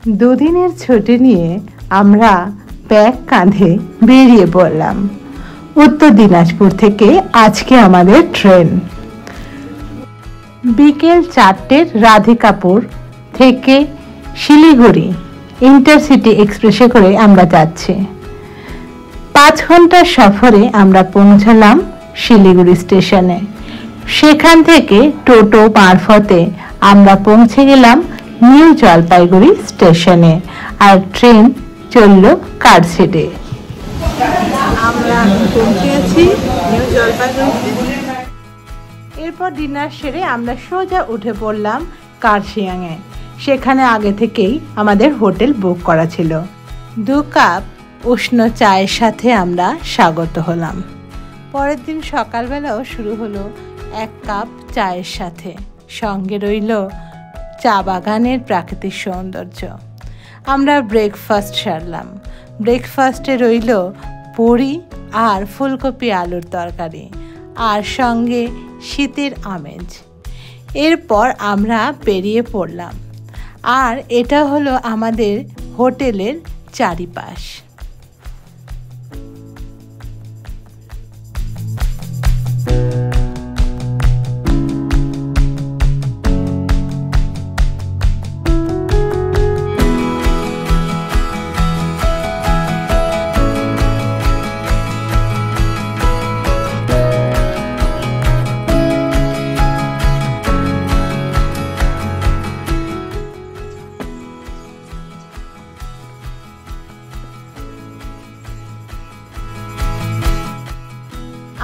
দুদিনের ছুটি নিয়ে আমরা ব্যাগ কাঁধে বেরিয়ে পড়লাম। উত্তর দিনাজপুর থেকে আজকে আমাদের ট্রেন। বিকেল 4টের রাধিকাপুর থেকে শিলিগুড়ি ইন্টারসিটি এক্সপ্রেসে করে আমরা যাচ্ছি। 5 ঘন্টার সফরে আমরা পৌঁছালাম শিলিগুড়ি স্টেশনে। সেখান থেকে টোটো মারফতে আমরা পৌঁছে গেলাম নিউ জলপাইগুড়ি স্টেশনে, আর ট্রেন চলল কারসেডে। আমরা পৌঁছেছি নিউ জলপাইগুড়ি। এরপর ডিনার সেরে আমরা সোজা উঠে পড়লাম কার্শিয়াংয়ে। সেখানে আগে থেকেই আমাদের হোটেল বুক করা ছিল। 2 কাপ উষ্ণ চায়ের সাথে আমরা স্বাগত হলাম। পরের দিন সকালবেলাও শুরু হলো 1 কাপ চায়ের সাথে, সঙ্গে রইল চা বাগানের প্রাকৃতিক সৌন্দর্য। আমরা ব্রেকফাস্ট সারলাম। ব্রেকফাস্টে রইল পুরি আর ফুলকপি আলুর তরকারি, আর সঙ্গে শীতের আমেজ। এরপর আমরা বেরিয়ে পড়লাম, আর এটা হলো আমাদের হোটেলের চারিপাশ।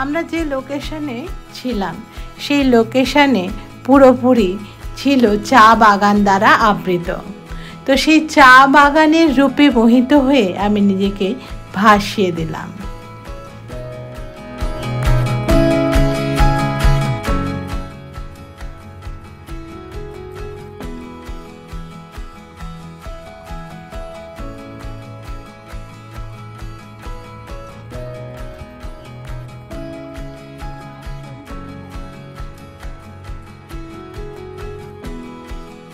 আমরা যে লোকেশনে ছিলাম সেই লোকেশনে পুরোপুরি ছিল চা বাগান দ্বারা আবৃত। তো সেই চা বাগানের রূপে মোহিত হয়ে আমি নিজেকে ভাসিয়ে দিলাম।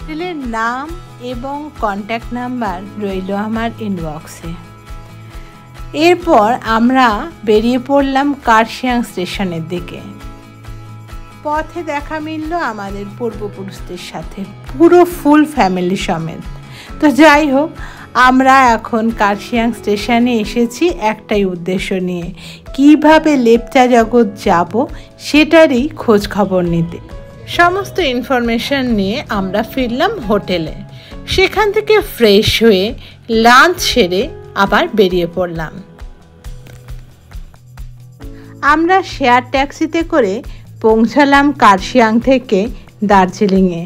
হোটেলের নাম এবং কন্ট্যাক্ট নাম্বার রইল আমার ইনবক্সে। এরপর আমরা বেরিয়ে পড়লাম কার্শিয়াং স্টেশনের দিকে। পথে দেখা মিলল আমাদের পূর্বপুরুষদের সাথে, পুরো ফুল ফ্যামিলি সমেত। তো যাই হোক, আমরা এখন কার্শিয়াং স্টেশনে এসেছি একটাই উদ্দেশ্য নিয়ে, কিভাবে লেপচা জগৎ যাব সেটারই খোঁজ খবর নিতে। সমস্ত ইনফরমেশন নিয়ে আমরা ফিরলাম হোটেলে। সেখান থেকে ফ্রেশ হয়ে লাঞ্চ সেরে আবার বেরিয়ে পড়লাম। আমরা শেয়ার ট্যাক্সিতে করে পৌঁছালাম কার্শিয়াং থেকে দার্জিলিংয়ে।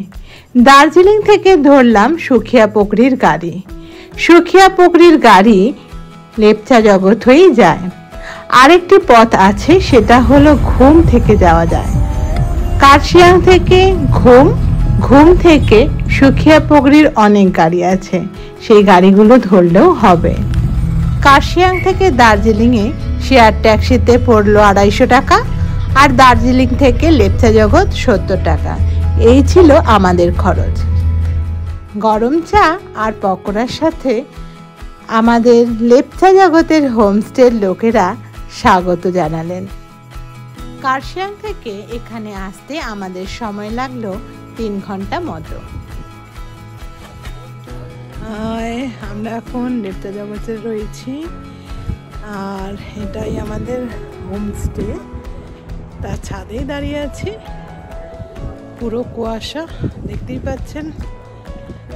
দার্জিলিং থেকে ধরলাম সুখিয়া পোকরির গাড়ি। সুখিয়া পোকরির গাড়ি লেপচা জগৎ হয়েই যায়। আরেকটি পথ আছে, সেটা হলো ঘুম থেকে যাওয়া যায়। কার্শিয়াং থেকে ঘুম থেকে সুখিয়া পোকরির অনেক গাড়ি আছে, সেই গাড়িগুলো ধরলেও হবে। কার্শিয়াং থেকে দার্জিলিংয়ে শেয়ার ট্যাক্সিতে পড়লো 250 টাকা, আর দার্জিলিং থেকে লেপচা জগৎ 70 টাকা। এই ছিল আমাদের খরচ। গরম চা আর পকোড়ার সাথে আমাদের লেপচা জগতের হোমস্টের লোকেরা স্বাগত জানালেন। কার্শিয়াং থেকে এখানে আসতে আমাদের সময় লাগলো 3 ঘন্টা মতো। আমরা এখন লেপচা জগতে রয়েছি, আর এটাই আমাদের হোমস্টে। তার ছাদেই দাঁড়িয়ে আছি। পুরো কুয়াশা, দেখতেই পাচ্ছেন,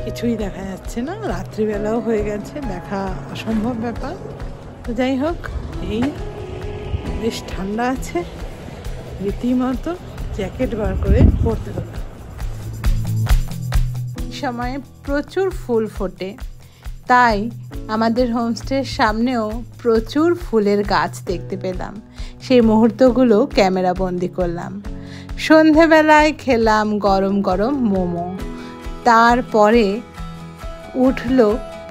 কিছুই দেখা যাচ্ছে না। রাত্রিবেলাও হয়ে গেছে, দেখা অসম্ভব ব্যাপার। তো যাই হোক, এই বেশ ঠান্ডা আছে, রীতিমতো জ্যাকেট বার করে পরতে হলো। সময়ে প্রচুর ফুল ফোটে, তাই আমাদের হোমস্টের সামনেও প্রচুর ফুলের গাছ দেখতে পেলাম। সেই মুহূর্তগুলো ক্যামেরা বন্দি করলাম। সন্ধেবেলায় খেলাম গরম গরম মোমো। তারপরে উঠল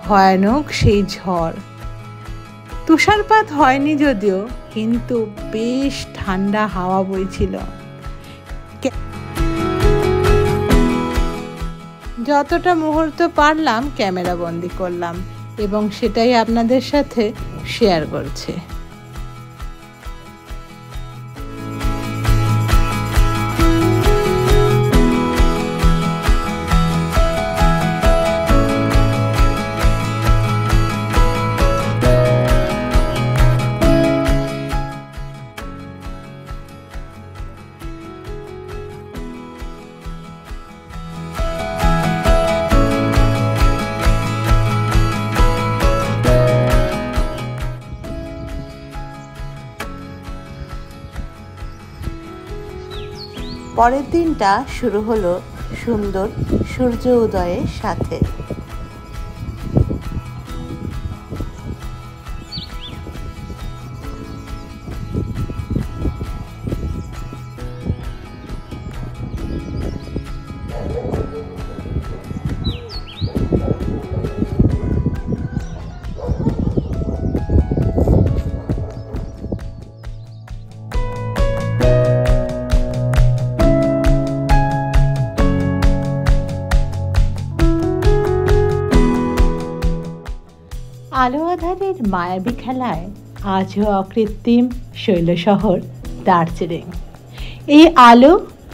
ভয়ানক সেই ঝড়। তুষারপাত হয়নি যদিও, কিন্তু বেশ ঠান্ডা হাওয়া বইছিল। যতটা মুহূর্ত পারলাম ক্যামেরা বন্দি করলাম এবং সেটাই আপনাদের সাথে শেয়ার করছি। পরের দিনটা শুরু হলো সুন্দর সূর্য উদয়ের সাথে। আলো আঁধারের মায়াবী খেলায় আজও অকৃত্রিম শৈলশহর দার্জিলিং। এই আলো,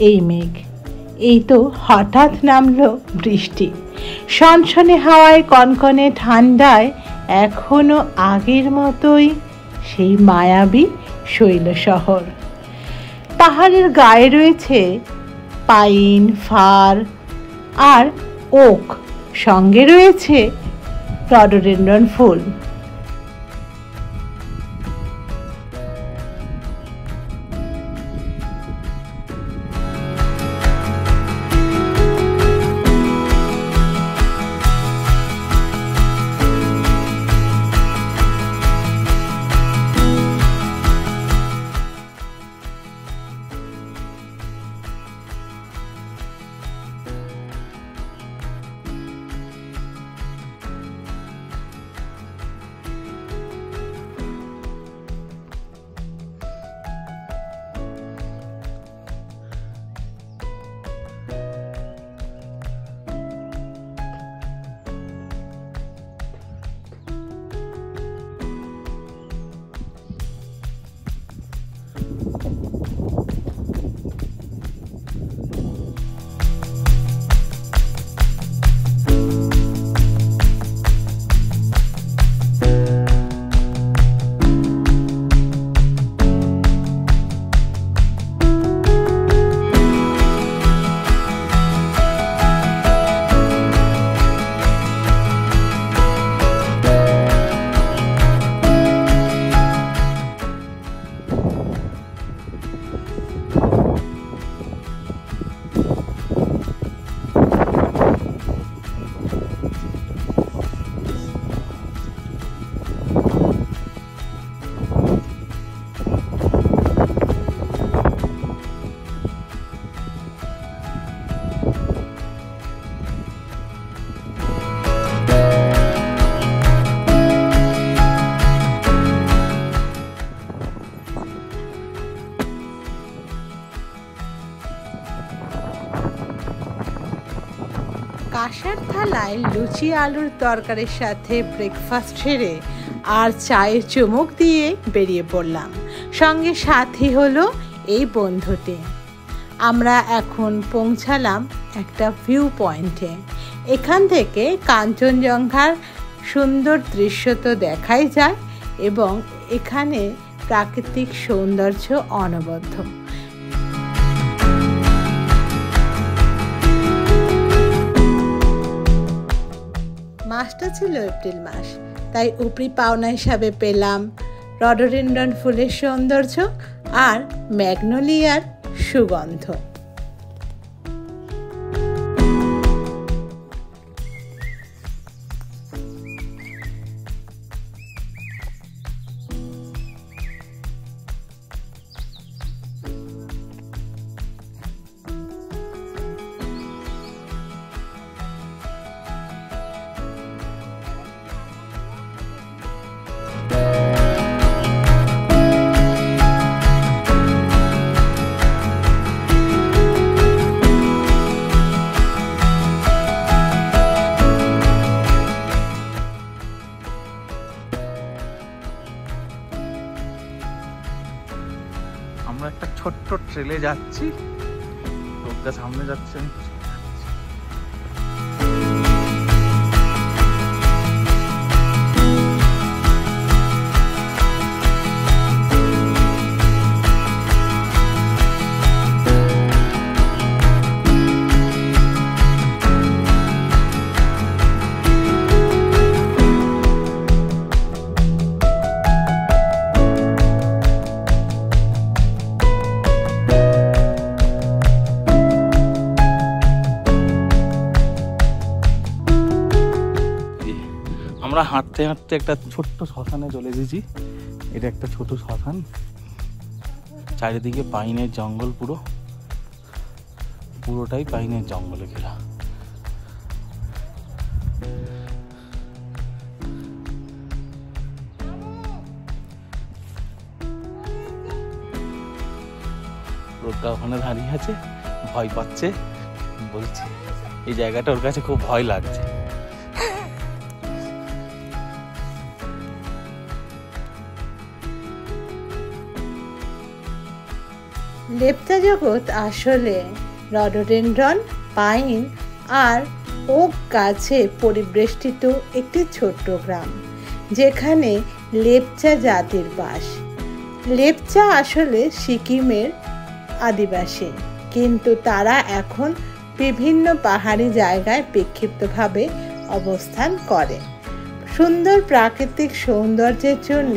এই মেঘ, এই তো হঠাৎ নামলো বৃষ্টি। সনসনে হাওয়ায়, কনকনে ঠান্ডায় এখনো আগের মতোই সেই মায়াবী শৈলশহর। পাহাড়ের গায়ে রয়েছে পাইন, ফার আর ওক, সঙ্গে রয়েছে রডোডেনড্রন ফুল। কাঁসার থালায় লুচি আলুর তরকারির সাথে ব্রেকফাস্ট সেরে আর চায়ের চুমুক দিয়ে বেরিয়ে পড়লাম। সঙ্গে সাথী হলো এই বন্ধুটি। আমরা এখন পৌঁছালাম একটা ভিউ পয়েন্টে। এখান থেকে কাঞ্চনজঙ্ঘার সুন্দর দৃশ্য তো দেখাই যায় এবং এখানে প্রাকৃতিক সৌন্দর্য অনবদ্য। মাসটা ছিল এপ্রিল মাস, তাই উপরি পাওনা হিসাবে পেলাম রডোডেনড্রন ফুলের সৌন্দর্য আর ম্যাগনোলিয়ার সুগন্ধ। একটা ছোট্ট ট্রেলে যাচ্ছি, লোকটা সামনে যাচ্ছে। আমরা হাঁটতে হাঁটতে একটা ছোট্ট শ্মশানে চলে এসেছি। এটা একটা ছোট শ্মশান, চারিদিকে পাইনের জঙ্গল, পুরোটাই পাইনের জঙ্গলে ঘেরা। লোকটা ওখানে দাঁড়িয়ে আছে, ভয় পাচ্ছে, বলছে এই জায়গাটা ওর কাছে খুব ভয় লাগছে। লেপচা জগৎ আসলে রডোডেনড্রন, পাইন আর ওক গাছে পরিবেষ্টিত একটি ছোট্ট গ্রাম, যেখানে লেপচা জাতির বাস। লেপচা আসলে সিকিমের আদিবাসী, কিন্তু তারা এখন বিভিন্ন পাহাড়ি জায়গায় বিক্ষিপ্তভাবে অবস্থান করে। সুন্দর প্রাকৃতিক সৌন্দর্যের জন্য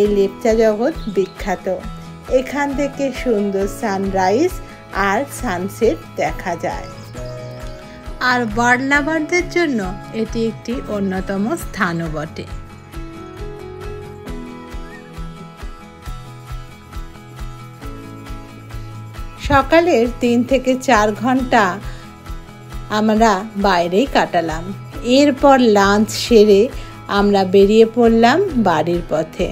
এই লেপচা জগৎ বিখ্যাত। এখান থেকে সুন্দর সানরাইজ আর সানসেট দেখা যায়, আর বার্ড লাভারদের জন্য এটি একটি অন্যতম স্থানও বটে। সকালের 3 থেকে 4 ঘন্টা আমরা বাইরেই কাটালাম। এরপর লাঞ্চ সেরে আমরা বেরিয়ে পড়লাম বাড়ির পথে।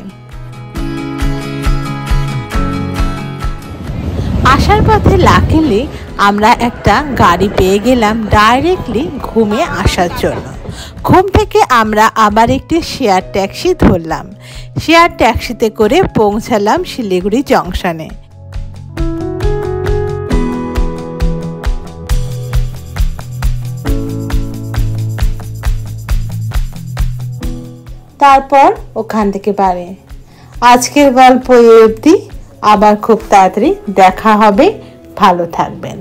আসার পথে লাকিলি আমরা একটা গাড়ি পেয়ে গেলাম ডাইরেক্টলি ঘুমে আসার জন্য। ঘুম থেকে আমরা আবার একটি শেয়ার ট্যাক্সি ধরলাম। শেয়ার ট্যাক্সিতে করে পৌঁছালাম শিলিগুড়ি জংশনে। তারপর ওখান থেকে বাড়ি। আজকের গল্প এই অবধি, আবার খুব তাড়াতাড়ি দেখা হবে। ভালো থাকবেন।